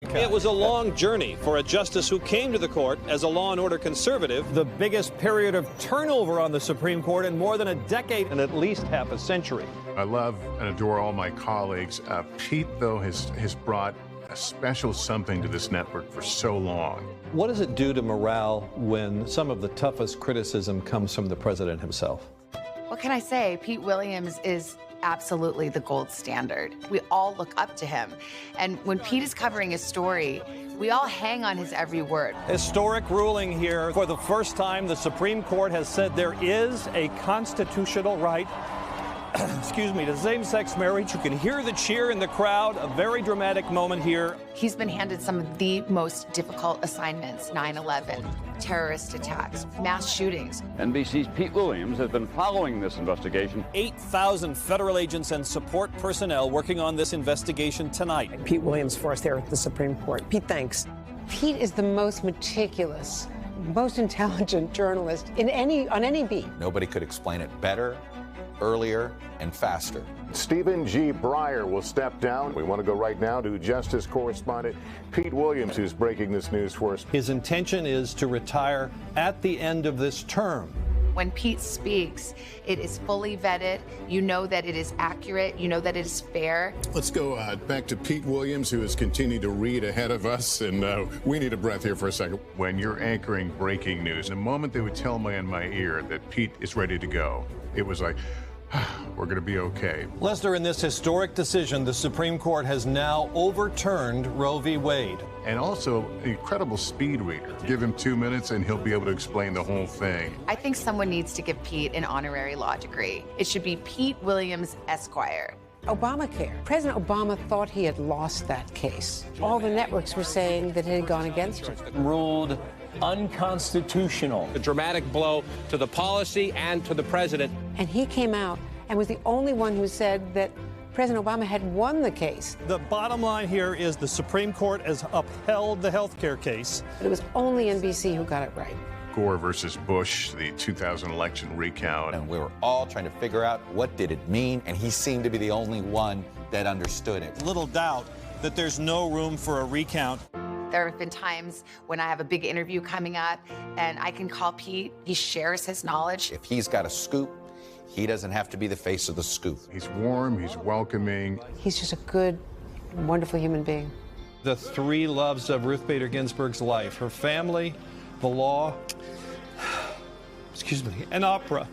It was a long journey for a justice who came to the court as a law and order conservative. The biggest period of turnover on the Supreme Court in more than a decade and at least half a century. I love and adore all my colleagues. Pete, though, has brought a special something to this network for so long. What does it do to morale when some of the toughest criticism comes from the president himself? What can I say? Pete Williams is absolutely the gold standard. We all look up to him. And when Pete is covering his story, we all hang on his every word. Historic ruling here. For the first time, the Supreme Court has said there is a constitutional right excuse me, to same-sex marriage. You can hear the cheer in the crowd, a very dramatic moment here. He's been handed some of the most difficult assignments, 9/11, terrorist attacks, mass shootings. NBC's Pete Williams has been following this investigation. 8,000 federal agents and support personnel working on this investigation tonight. Pete Williams for us there at the Supreme Court. Pete, thanks. Pete is the most meticulous, most intelligent journalist on any beat. Nobody could explain it better, earlier, and faster. Stephen G. Breyer will step down. We want to go right now to Justice correspondent Pete Williams, who's breaking this news for us. His intention is to retire at the end of this term. When Pete speaks, it is fully vetted. You know that it is accurate. You know that it is fair. Let's go back to Pete Williams, who has continued to read ahead of us, and we need a breath here for a second. When you're anchoring breaking news, the moment they would tell me in my ear that Pete is ready to go, it was like, we're going to be okay. Lester, in this historic decision, the Supreme Court has now overturned Roe v. Wade. And also, an incredible speed reader. Give him 2 minutes and he'll be able to explain the whole thing. I think someone needs to give Pete an honorary law degree. It should be Pete Williams, Esquire. Obamacare. President Obama thought he had lost that case. All the networks were saying that it had gone against him. Ruled unconstitutional. A dramatic blow to the policy and to the president. And he came out and was the only one who said that President Obama had won the case. The bottom line here is the Supreme Court has upheld the health care case. But it was only NBC who got it right. Gore versus Bush, the 2000 election recount. And we were all trying to figure out what did it mean, and he seemed to be the only one that understood it. Little doubt that there's no room for a recount. There have been times when I have a big interview coming up and I can call Pete. He shares his knowledge. If he's got a scoop, he doesn't have to be the face of the scoop. He's warm, he's welcoming. He's just a good, wonderful human being. The three loves of Ruth Bader Ginsburg's life: her family, the law, excuse me, and opera.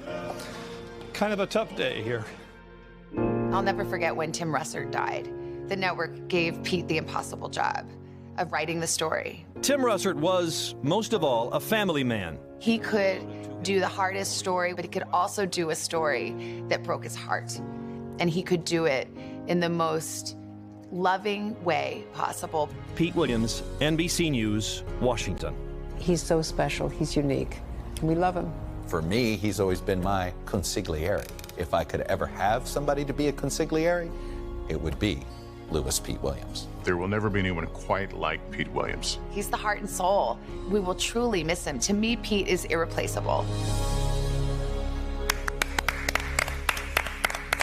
Kind of a tough day here. I'll never forget when Tim Russert died. The network gave Pete the impossible job of writing the story. Tim Russert was, most of all, a family man. He could do the hardest story, but he could also do a story that broke his heart. And he could do it in the most loving way possible. Pete Williams, NBC News, Washington. He's so special. He's unique. We love him. For me, he's always been my consigliere. If I could ever have somebody to be a consigliere, it would be Louis Pete Williams. There will never be anyone quite like Pete Williams. He's the heart and soul. We will truly miss him. To me, Pete is irreplaceable.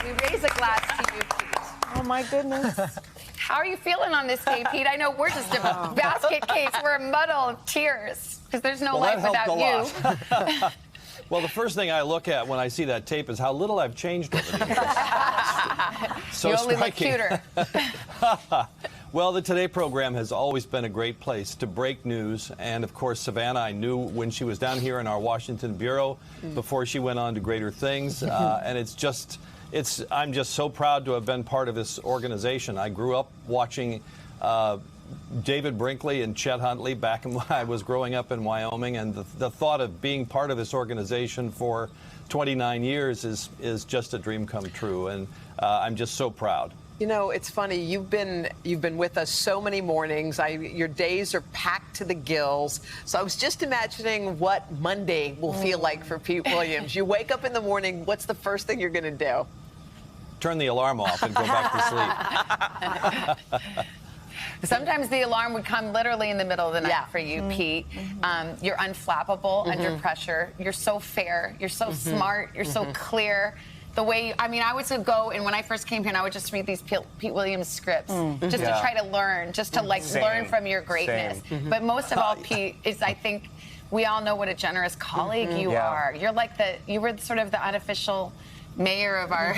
We raise a glass to you, Pete. Oh, my goodness. How are you feeling on this day, Pete? I know we're just a basket case. We're a muddle of tears because there's no life without you. Well, the first thing I look at when I see that tape is how little I've changed over the years. So you only striking. look cuter. Well, the Today program has always been a great place to break news. And, of course, Savannah, I knew when she was down here in our Washington bureau before she went on to greater things. And I'm just so proud to have been part of this organization. I grew up watching David Brinkley and Chet Huntley back when I was growing up in Wyoming. And the thought of being part of this organization for 29 years is just a dream come true. And I'm just so proud. You know, it's funny. You've been with us so many mornings. Your days are packed to the gills. So I was just imagining what Monday will feel like for Pete Williams. You wake up in the morning. What's the first thing you're going to do? Turn the alarm off and go back to sleep. Sometimes the alarm would come literally in the middle of the night for you, Pete. You're unflappable under pressure. You're so fair. You're so smart. You're so clear. the way, I mean, I would go, and when I first came here, and I would just read these Pete Williams scripts, just to try to learn, just to learn from your greatness. But most of all, Pete, is I think we all know what a generous colleague you are. You're like you were sort of the unofficial mayor of our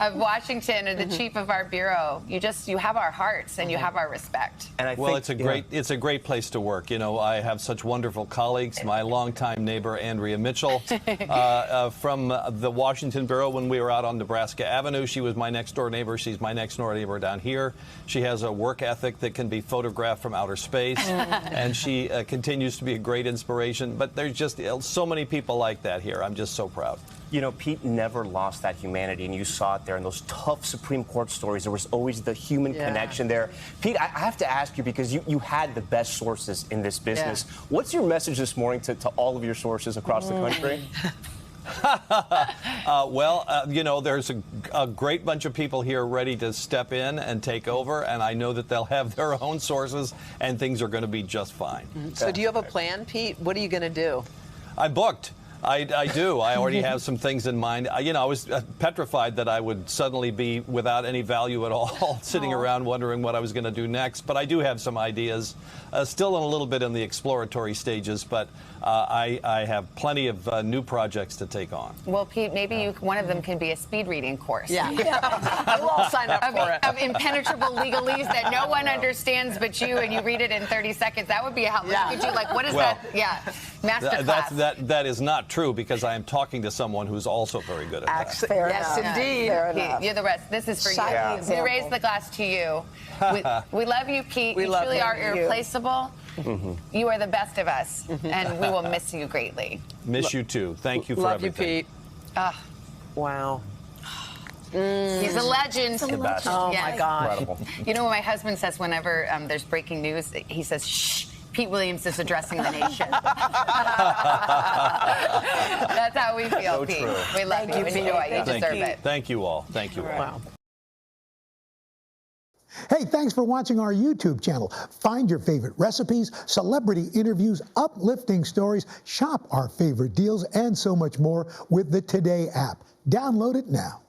of Washington and the chief of our bureau. You have our hearts and you have our respect. And I think, it's a great place to work. You know, I have such wonderful colleagues. My longtime neighbor Andrea Mitchell from the Washington bureau when we were out on Nebraska Avenue. She was my next door neighbor. She's my next door neighbor down here. She has a work ethic that can be photographed from outer space, and she continues to be a great inspiration. But there's just so many people like that here. I'm just so proud. You know, Pete never lost that humanity, and you saw it there in those tough Supreme Court stories. There was always the human connection there. Pete, I have to ask you, because you had the best sources in this business. What's your message this morning to all of your sources across the country? You know, there's a great bunch of people here ready to step in and take over, and I know that they'll have their own sources, and things are going to be just fine. So do you have a plan, Pete? What are you going to do? I'm booked. I do. I already have some things in mind. You know, I was petrified that I would suddenly be without any value at all, sitting around wondering what I was going to do next. But I do have some ideas, still a little bit in the exploratory stages, but I have plenty of new projects to take on. Well, Pete, maybe one of them can be a speed reading course. We'll all sign up for it. Of impenetrable legalese that no one understands but you, and you read it in 30 seconds. That would be a help. You could do, like, what is that? Master class. That is not true, because I am talking to someone who's also very good at that. Yes, indeed. Pete, you're the rest. This is for you. We raise the glass to you. We love you, Pete. You truly are irreplaceable. You are the best of us, and we will miss you greatly. Miss you too. Thank you for everything. Love you, Pete. Wow. He's a legend. Oh, my God. Incredible. You know what my husband says whenever there's breaking news? He says, shh. Pete Williams is addressing the nation. That's how we feel, So Pete. true. We love you. Enjoy. You deserve it. Thank you all. Thank you all. Wow. Hey, thanks for watching our YouTube channel. Find your favorite recipes, celebrity interviews, uplifting stories, shop our favorite deals, and so much more with the Today app. Download it now.